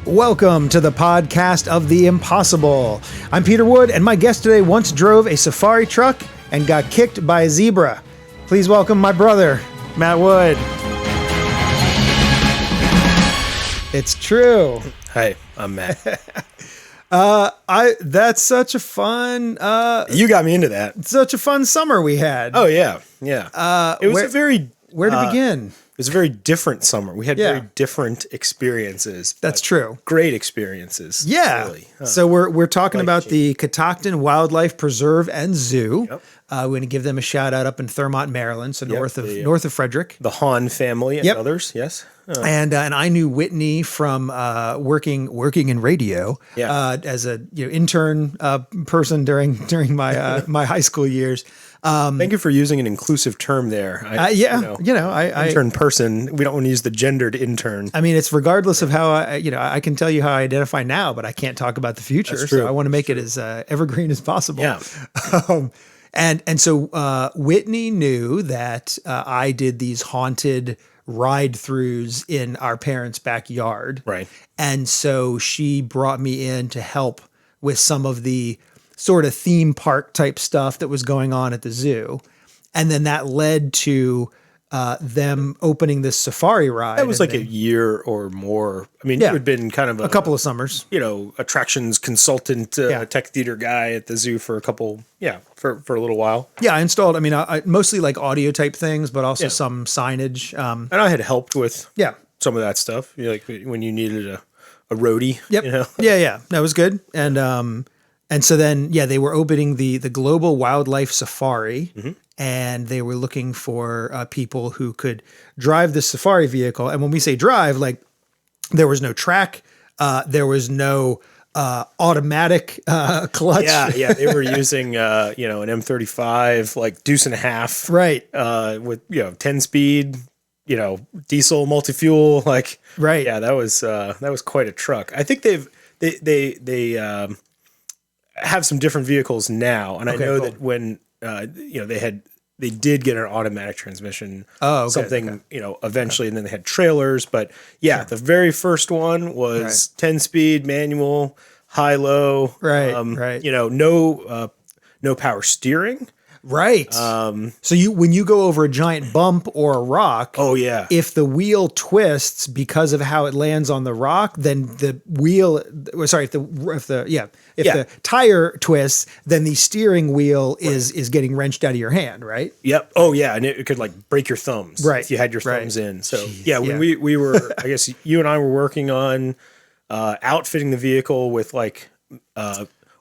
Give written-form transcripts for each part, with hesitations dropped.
Welcome to the podcast of the impossible. I'm Peter Wood, and my guest today once drove a safari truck and got kicked by a zebra. Please welcome my brother, Matt Wood. It's true. Hi, I'm Matt. That's such a fun, You got me into that. such a fun summer we had. Oh yeah. It was Where to begin? It was a very different summer. We had Yeah. very different experiences. That's but true. Great experiences. Yeah. Really. So we're talking about the Catoctin Wildlife Preserve and Zoo. Yep. We're going to give them a shout out up in Thurmont, Maryland, so north of Frederick. The Hahn family and Yep. others. Yes. And I knew Whitney from working in radio as a intern person during my my high school years. Thank you for using an inclusive term there. I Intern person. We don't want to use the gendered intern. I mean, it's regardless of how I can tell you how I identify now, but I can't talk about the future. That's true. So I want to make it as evergreen as possible. Yeah. And so Whitney knew that I did these haunted ride-throughs in our parents' backyard. Right. And so she brought me in to help with some of the sort of theme park type stuff that was going on at the zoo. And then that led to them opening this safari ride. That was like a year or more. I mean, Yeah. you had been kind of a couple of summers. Attractions consultant, tech theater guy at the zoo for for a little while. Yeah, I installed, I mostly like audio type things, but also some signage. And I had helped with Yeah. some of that stuff, like when you needed a roadie. Yep. Yeah. That was good. And so then, they were opening the Global Wildlife Safari, and they were looking for people who could drive the safari vehicle. And when we say drive, like there was no track, there was no automatic clutch. Yeah. They were using an M35, like deuce and a half, Right. with 10 speed, diesel multi-fuel, like Right. Yeah, that was quite a truck. I think they have some different vehicles now, and I know that when they did get an automatic transmission. Eventually, and then they had trailers. But the very first one was 10 speed manual, high low. Right. No power steering. Right. So when you go over a giant bump or a rock, if the wheel twists because of how it lands on the rock, then the wheel, if the tire twists, then the steering wheel is getting wrenched out of your hand, right? Yep. Oh yeah, and it could like break your thumbs, right? If you had your thumbs in. So when we were, I guess you and I were working on outfitting the vehicle with like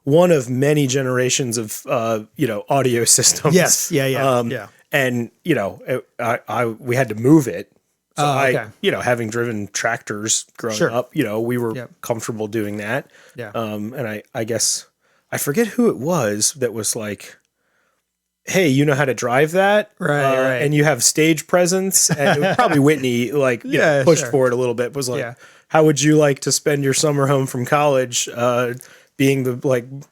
one of many generations of audio systems. Yes. Yeah. And we had to move it. So having driven tractors growing up, we were comfortable doing that. Yeah. And I guess I forget who it was that was like, hey, you know how to drive that? Right. And you have stage presence. And it was probably Whitney, pushed for it a little bit, was like, how would you like to spend your summer home from college, being the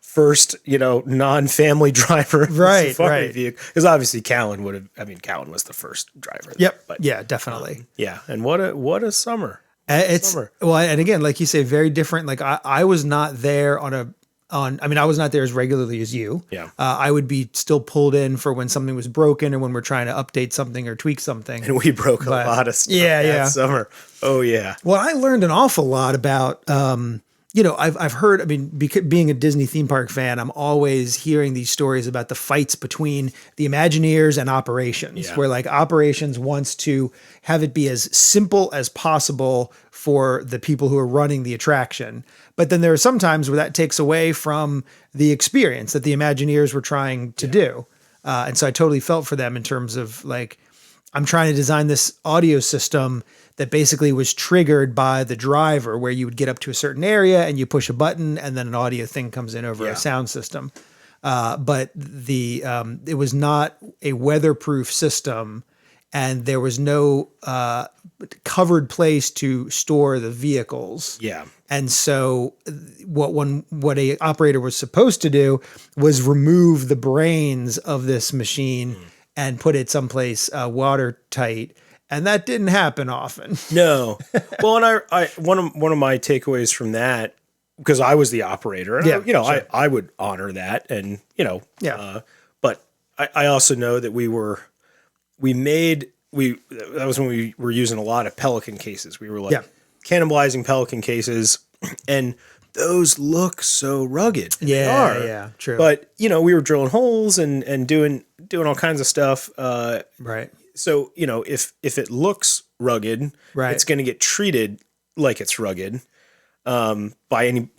first, non-family driver of the safari vehicle? Because obviously Callan was the first driver. Yep. But, definitely. And what a summer. Well, and again, like you say, very different. Like I was not there I was not there as regularly as you. Yeah. I would be still pulled in for when something was broken or when we're trying to update something or tweak something. And we broke a lot of stuff that summer. Oh yeah. Well, I learned an awful lot about, I've heard, being a Disney theme park fan, I'm always hearing these stories about the fights between the Imagineers and operations, where like operations wants to have it be as simple as possible for the people who are running the attraction. But then there are some times where that takes away from the experience that the Imagineers were trying to do. And so I totally felt for them in terms of like, I'm trying to design this audio system that basically was triggered by the driver, where you would get up to a certain area and you push a button and then an audio thing comes in over a sound system. But it was not a weatherproof system, and there was no covered place to store the vehicles. Yeah. And so what a operator was supposed to do was remove the brains of this machine and put it someplace watertight. And that didn't happen often. No. Well, and I one of my takeaways from that, because I was the operator, and Sure. I would honor that, and but I also know that that was when we were using a lot of Pelican cases. We were like cannibalizing Pelican cases, and those look so rugged. They are. Yeah, true. But we were drilling holes and doing all kinds of stuff. Right. So if it looks rugged, it's going to get treated like it's rugged by any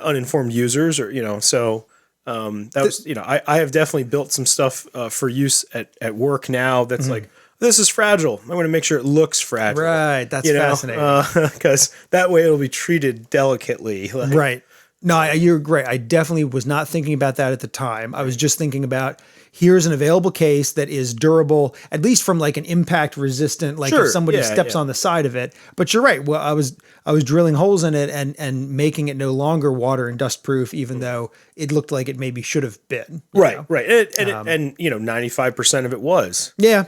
uninformed users, or so. That was I have definitely built some stuff for use at work now. That's like, this is fragile. I want to make sure it looks fragile. Right. That's fascinating. Because that way it'll be treated delicately. Right. No, you're great. I definitely was not thinking about that at the time. I was just thinking about, here's an available case that is durable, at least from like an impact resistant, like if somebody steps on the side of it. But you're right. Well, I was drilling holes in it and making it no longer water and dust proof, even though it looked like it maybe should have been. Right. 95% of it was. Yeah.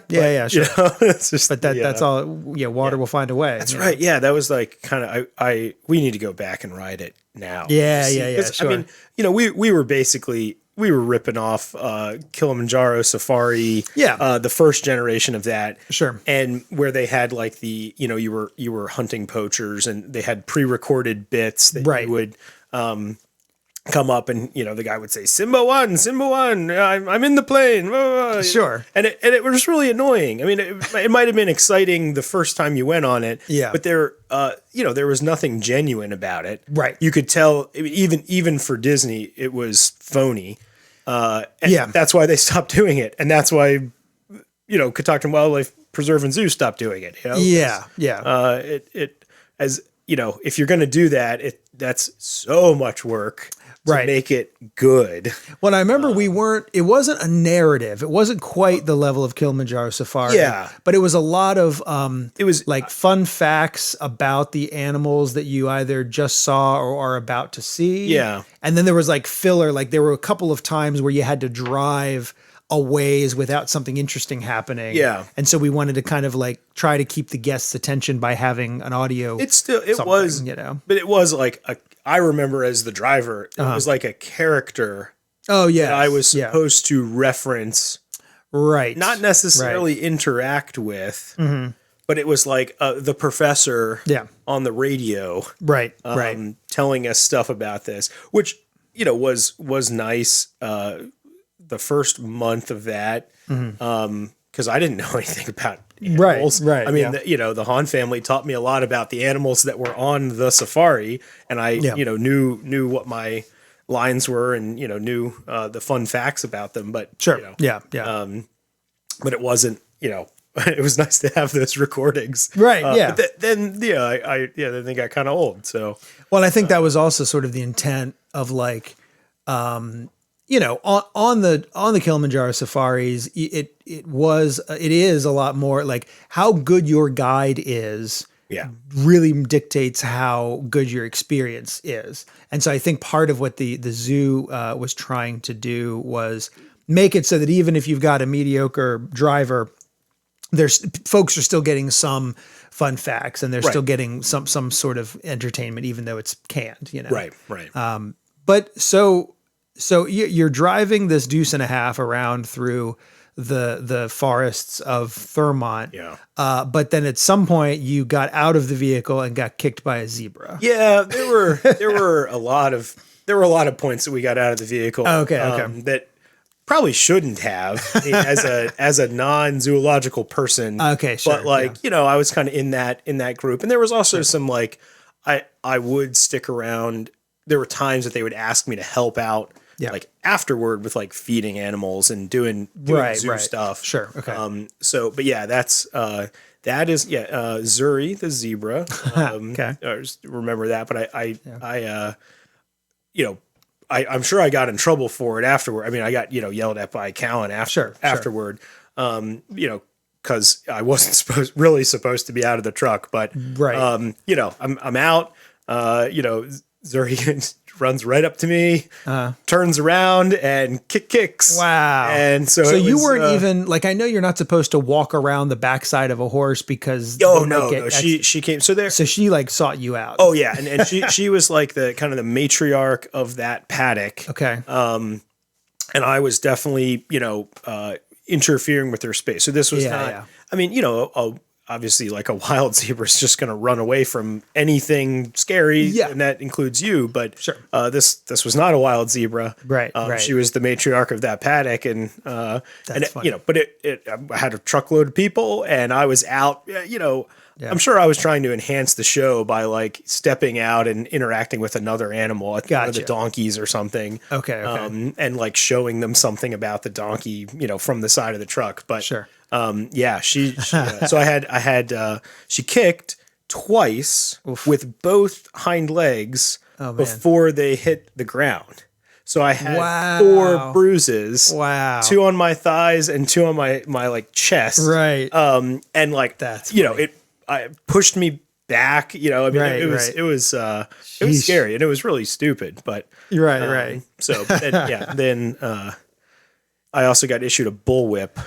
Sure. It's just, but that's all. Water will find a way. That's right. Yeah, that was like kind of we need to go back and ride it now. Yeah. Sure. I mean, we were basically. We were ripping off Kilimanjaro Safari, the first generation of that, sure, and where they had like the you were hunting poachers, and they had pre-recorded bits that you would come up, and the guy would say Simba 1, I'm in the plane, sure, and it was really annoying. I mean, it might have been exciting the first time you went on it, but there was nothing genuine about it. Right, you could tell even for Disney it was phony. And that's why they stopped doing it, and that's why Catoctin Wildlife Preserve and Zoo stopped doing it. If you're going to do that, that's so much work to make it good. Well, I remember it wasn't a narrative. It wasn't quite the level of Kilimanjaro Safari. Yeah. But it was a lot of, it was like fun facts about the animals that you either just saw or are about to see. Yeah. And then there was like filler, like there were a couple of times where you had to drive a ways without something interesting happening. Yeah. And so we wanted to kind of like try to keep the guest's attention by having an audio. It was, but it was like I remember as the driver, it was like a character. Oh yeah. That I was supposed to reference. Right. Not necessarily interact with, but it was like the professor on the radio. Right. Telling us stuff about this, which, was nice. The first month of that, because I didn't know anything about animals. Right. I mean, the Hahn family taught me a lot about the animals that were on the safari, and I, knew what my lines were, and knew the fun facts about them. But but it wasn't. It was nice to have those recordings. Right. But then then they got kind of old. So I think that was also sort of the intent of like. On the Kilimanjaro safaris, it is a lot more like how good your guide is. Really dictates how good your experience is. And so I think part of what the zoo was trying to do was make it so that even if you've got a mediocre driver, folks are still getting some fun facts, and they're still getting some sort of entertainment, even though it's canned. Right. But so you're driving this deuce and a half around through the forests of Thurmont. But then at some point you got out of the vehicle and got kicked by a zebra. Yeah, there were a lot of points that we got out of the vehicle. Okay. That probably shouldn't have, I mean, as a non-zoological person. Okay, sure. But I was kind of in that group, and there was also some like I would stick around. There were times that they would ask me to help out. Like afterward with like feeding animals and doing zoo stuff. Sure. Okay. That's that is Zuri the zebra. Okay. Just remember that, but I'm sure I got in trouble for it afterward. I mean, I got yelled at by Callan afterward. Because I wasn't supposed to be out of the truck, but I'm out. Zuri runs right up to me, turns around and kicks. Wow. And so you weren't even like, I know you're not supposed to walk around the backside of a horse because no. She came. So she like sought you out. Oh yeah. And she was like the kind of the matriarch of that paddock. Okay. And I was definitely, interfering with her space. So this was not, I mean, obviously like a wild zebra is just going to run away from anything scary. And that includes you. But sure. This was not a wild zebra. Right. She was the matriarch of that paddock. And, funny. But I had a truckload of people and I was out, I'm sure I was trying to enhance the show by like stepping out and interacting with another animal, like one of the donkeys or something. Okay. And like showing them something about the donkey, from the side of the truck. But sure. So I had she kicked twice with both hind legs before they hit the ground. So I had 4 bruises. Wow. 2 on my thighs and 2 on my like chest. Right. And like that's it pushed me back. It was scary and it was really stupid. But right. So then I also got issued a bullwhip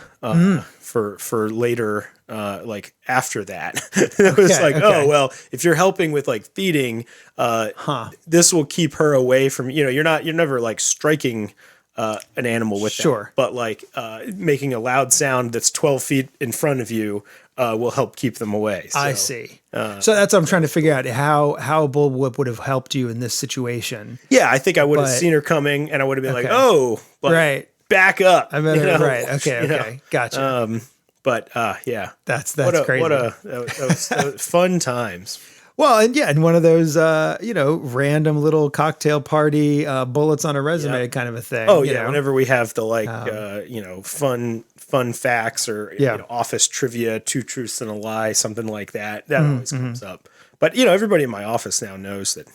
for later, like after that. It was oh, well, if you're helping with like feeding, this will keep her away from, you're never like striking an animal with that, but like making a loud sound that's 12 feet in front of you will help keep them away. So, I see. So that's what I'm trying to figure out, how a bullwhip would have helped you in this situation. Yeah, I think I would have seen her coming and I would have been like, oh, right. Back up. I mean, right. Okay. Gotcha. But yeah, that's crazy. That was fun times. Well, and one of those, random little cocktail party, bullets on a resume kind of a thing. Oh yeah. Whenever we have the like, fun facts or office trivia, 2 truths and a lie, something like that, always comes up. But everybody in my office now knows that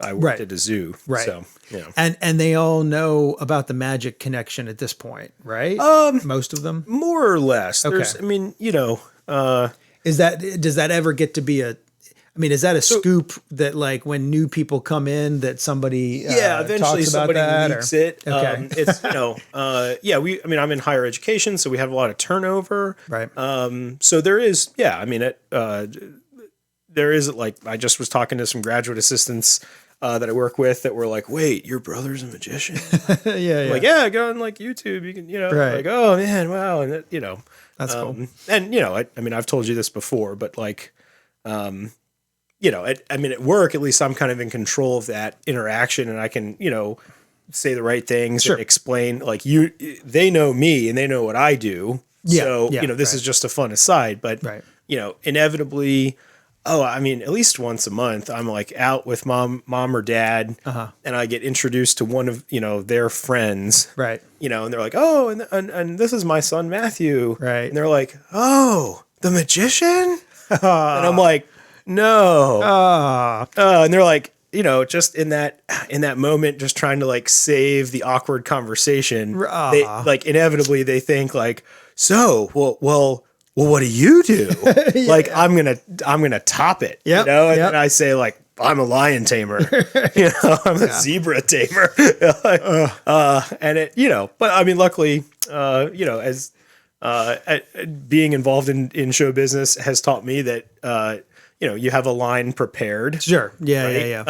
I worked at a zoo. Right. So, And they all know about the magic connection at this point, right? Most of them? More or less. Okay. Does that ever get to be is that a scoop that like when new people come in that somebody eventually talks about somebody that? leaks it. Okay. It's, I'm in higher education, so we have a lot of turnover. Right. So there is, there is like, I just was talking to some graduate assistants that I work with that were like, wait, your brother's a magician? Like, yeah, go on like YouTube. You can, like, oh man, wow. And that's cool. And, I've told you this before, but like, at work, at least I'm kind of in control of that interaction and I can, say the right things and explain like they know me and they know what I do. So, this is just a fun aside, but, inevitably, at least once a month, I'm like out with mom or dad, and I get introduced to one of their friends, right? And they're like, "Oh, and this is my son Matthew," right? And they're like, "Oh, the magician," and I'm like, "No," and they're like, just in that moment, just trying to like save the awkward conversation. They like inevitably they think like, "So, well, what do you do?" Like, I'm gonna top it, and then I say like, I'm a lion tamer, I'm a zebra tamer, and it, but luckily, as being involved in show business has taught me that, you have a line prepared. Sure. Yeah. Right? Yeah.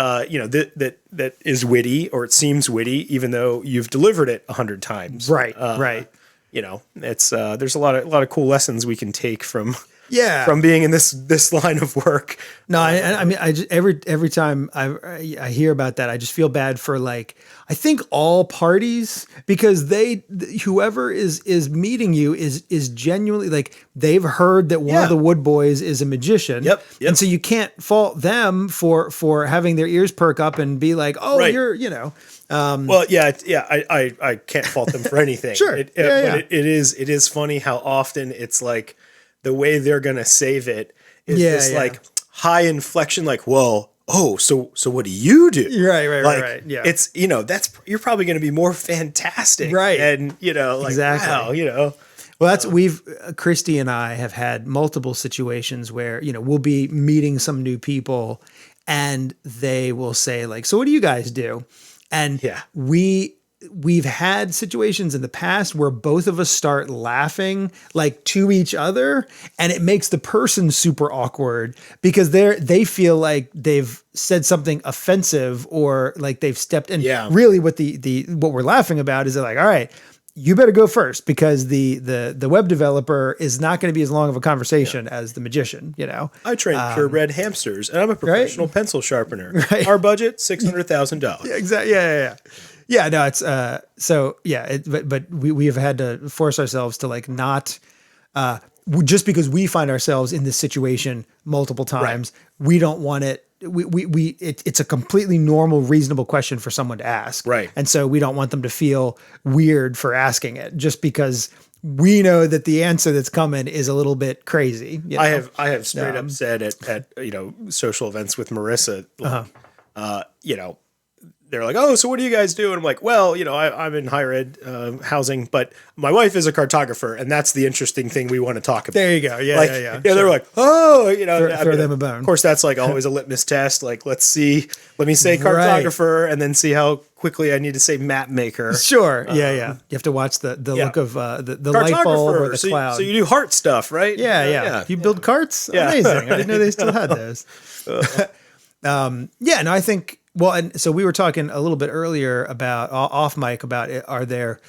That is witty or it seems witty, even though you've delivered it 100 times. Right. Right. It's there's a lot of cool lessons we can take from being in this line of work. No, I just, every time I hear about that, I just feel bad for like, I think all parties, because whoever is meeting you is genuinely like, they've heard that one of the Wood Boys is a magician. Yep. And so you can't fault them for having their ears perk up and be like, oh, you're, I can't fault them for anything. Sure. But it is funny how often it's like the way they're gonna save it is this like high inflection, like, well, so what do you do? Right. Yeah. It's you're probably gonna be more fantastic. Right. And like, exactly. Wow, Well, Christy and I have had multiple situations where, we'll be meeting some new people and they will say like, so what do you guys do? And Yeah. we've had situations in the past where both of us start laughing like to each other, and it makes the person super awkward because they feel like they've said something offensive or like they've stepped in. Yeah. Really what what we're laughing about is they're like, all right, you better go first because the web developer is not going to be as long of a conversation as the magician, you know? I train purebred hamsters, and I'm a professional pencil sharpener. Right. Our budget $600,000. Yeah, exactly. Yeah. Yeah, no, it's so yeah, but we have had to force ourselves to like not just because we find ourselves in this situation multiple times, we don't want it. It's a completely normal, reasonable question for someone to ask. Right. And so we don't want them to feel weird for asking it just because we know that the answer that's coming is a little bit crazy. You know? I have straight up said at social events with Marissa, they're like, oh, so what do you guys do? And I'm like, well, I'm in higher ed housing, but my wife is a cartographer, and that's the interesting thing we want to talk about. There you go. Yeah, yeah. They're like, oh, throw them a bone. Of course, that's like always a litmus test. Like, let me say cartographer, and then see how quickly I need to say map maker. Sure. Yeah. You have to watch the look of the light bulb or the cloud. So you do heart stuff, right? Yeah. You build carts? Yeah. Amazing. I didn't know they still had those. I think. Well, and so we were talking a little bit earlier about off mic about are there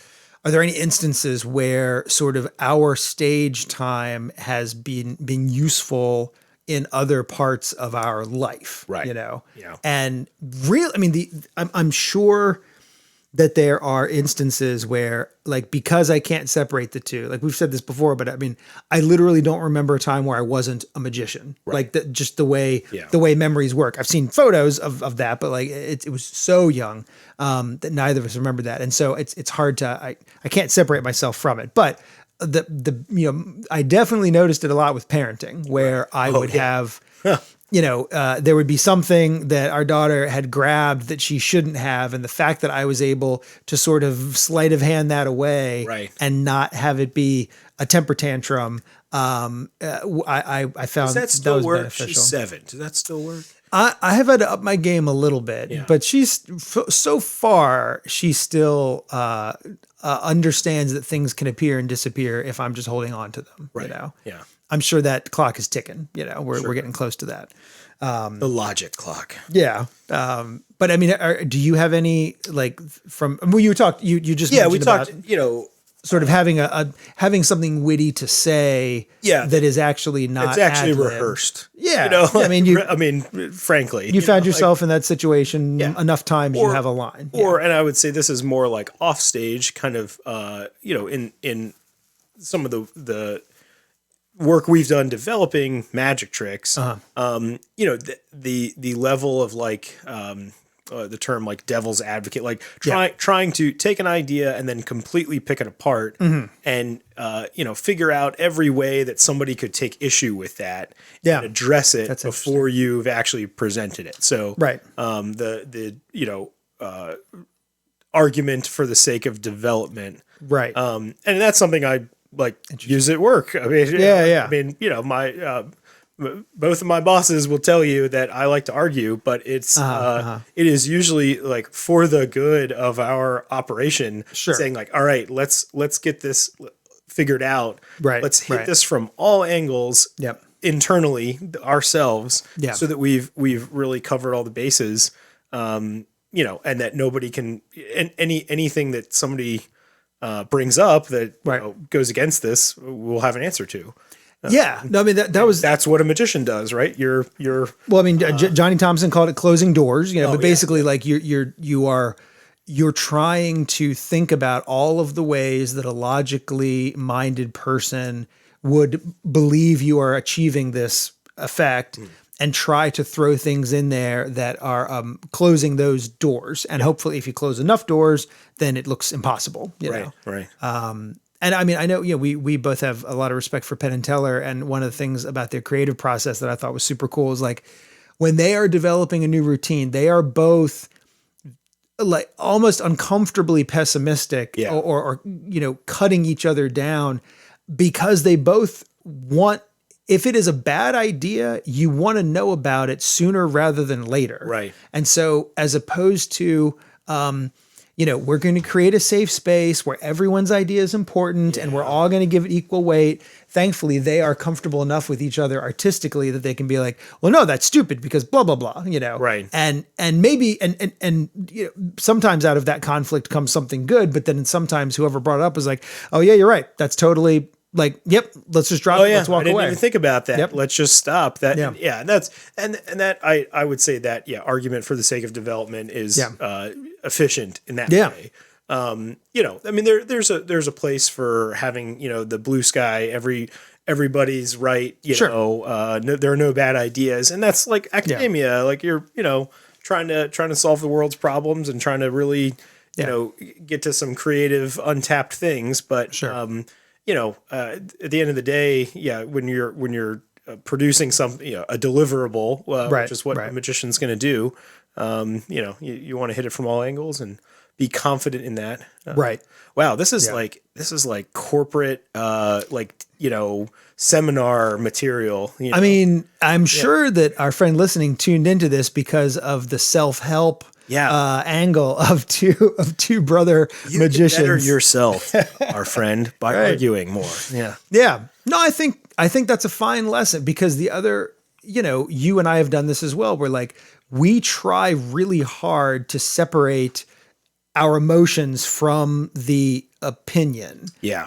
any instances where sort of our stage time has been useful in other parts of our life, right? Yeah. And really, I mean, I'm sure that there are instances where, like, because I can't separate the two, like we've said this before, but I mean, I literally don't remember a time where I wasn't a magician, like just the way memories work. I've seen photos of that, but like it was so young that neither of us remember that. And so it's hard to, I can't separate myself from it, but I definitely noticed it a lot with parenting where I would have, there would be something that our daughter had grabbed that she shouldn't have. And the fact that I was able to sort of sleight of hand that away and not have it be a temper tantrum. I found Does that still was work? beneficial. She's 7. Does that still work? I have had to up my game a little bit, but so far she still understands that things can appear and disappear if I'm just holding on to them. Right. Yeah. I'm sure that clock is ticking. We're getting close to that. The logic clock. Yeah. But I mean, do you have any you talked, you just mentioned we talked, about, sort of having something witty to say that is actually not it's actually ad-lib. Rehearsed. Yeah. I mean, frankly, you found yourself in that situation enough times you have a line. And I would say this is more like off stage kind of, in some of the work we've done developing magic tricks, the level of like, the term like devil's advocate, like trying to take an idea and then completely pick it apart and, figure out every way that somebody could take issue with that and address it before you've actually presented it. So, argument for the sake of development. Right. And that's something I like use at work. I mean, I mean, my, both of my bosses will tell you that I like to argue, but it is usually like for the good of our operation, saying like, all right, let's get this figured out. Right. Let's hit this from all angles internally ourselves so that we've really covered all the bases, and that nobody can, anything that somebody brings up that goes against this, we'll have an answer to. No, I mean that's what a magician does, right? You're well, I mean, Johnny Thompson called it closing doors, but basically like you're trying to think about all of the ways that a logically minded person would believe you are achieving this effect and try to throw things in there that are closing those doors. And hopefully if you close enough doors, then it looks impossible. You know? Right. And I mean, I know, we both have a lot of respect for Penn and Teller. And one of the things about their creative process that I thought was super cool is like when they are developing a new routine, they are both like almost uncomfortably pessimistic or cutting each other down because they both want if it is a bad idea, you want to know about it sooner rather than later. Right. And so as opposed to, we're going to create a safe space where everyone's idea is important and we're all going to give it equal weight. Thankfully, they are comfortable enough with each other artistically that they can be like, well, no, that's stupid because blah, blah, blah, Right. And maybe, sometimes out of that conflict comes something good, but then sometimes whoever brought it up is like, oh yeah, you're right. That's totally like, yep, let's just drop it. Let's walk away. I didn't even think about that. Yep. Let's just stop that. Yeah. And that's, and that I would say that, argument for the sake of development is, efficient in that way. There's a place for having, the blue sky, everybody's right. There are no bad ideas. And that's like academia. Like you're, trying to solve the world's problems and trying to really, get to some creative untapped things. But, at the end of the day, when you're producing something, a deliverable, which is what a magician's going to do, you want to hit it from all angles and be confident in that. Right. Wow. This is like corporate, seminar material. I mean, I'm sure that our friend listening tuned into this because of the self-help angle of two brother magicians. You better yourself, our friend, by arguing more. Yeah. Yeah. No, I think that's a fine lesson because the other, you and I have done this as well. We're like, we try really hard to separate our emotions from the opinion. Yeah.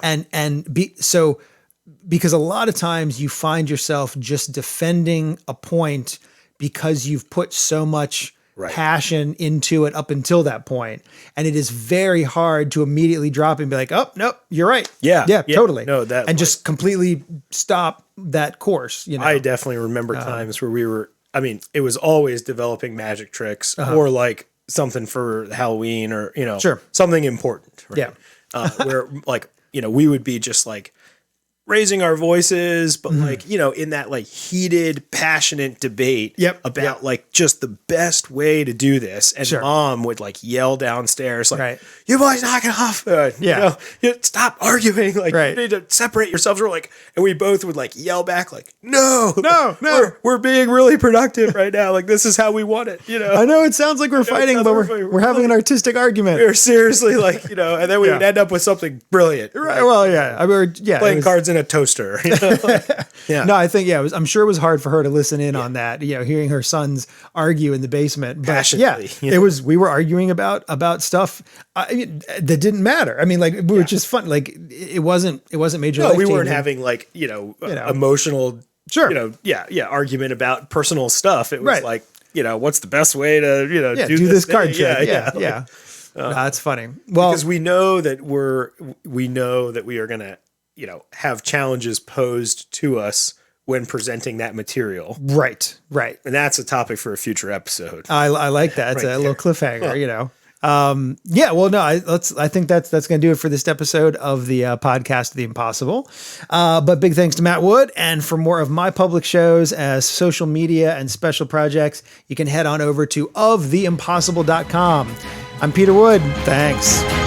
Because a lot of times you find yourself just defending a point because you've put so much passion into it up until that point. And it is very hard to immediately drop and be like, oh, nope, you're right. Yeah. Totally. No, that and just completely stop that course. I definitely remember times where it was always developing magic tricks or like something for Halloween or, something important. Right? Yeah. Where like, we would be just like raising our voices, but like, in that like heated, passionate debate about like just the best way to do this. And mom would like yell downstairs, like, you boys knock it off. Stop arguing. Like you need to separate yourselves. We're like, and we both would like yell back like, no, we're being really productive right now. Like this is how we want it. I know it sounds like we're fighting, but we're having an artistic argument. We're seriously like, and then we would end up with something brilliant. Right. Well, yeah. I mean, playing cards in a toaster. No, I think I'm sure it was hard for her to listen in on that. Hearing her sons argue in the basement. But passionately. It was. We were arguing about stuff that didn't matter. I mean, like we were just fun. Like it wasn't major. No, we weren't having like emotional. Sure. Argument about personal stuff. It was like what's the best way to do this card trick. Yeah. That's funny. Well, because we know that we are gonna have challenges posed to us when presenting that material. Right. And that's a topic for a future episode. I like that. It's a little cliffhanger, I think that's going to do it for this episode of the podcast, The Impossible. But big thanks to Matt Wood. And for more of my public shows as social media and special projects, you can head on over to oftheimpossible.com. I'm Peter Wood. Thanks.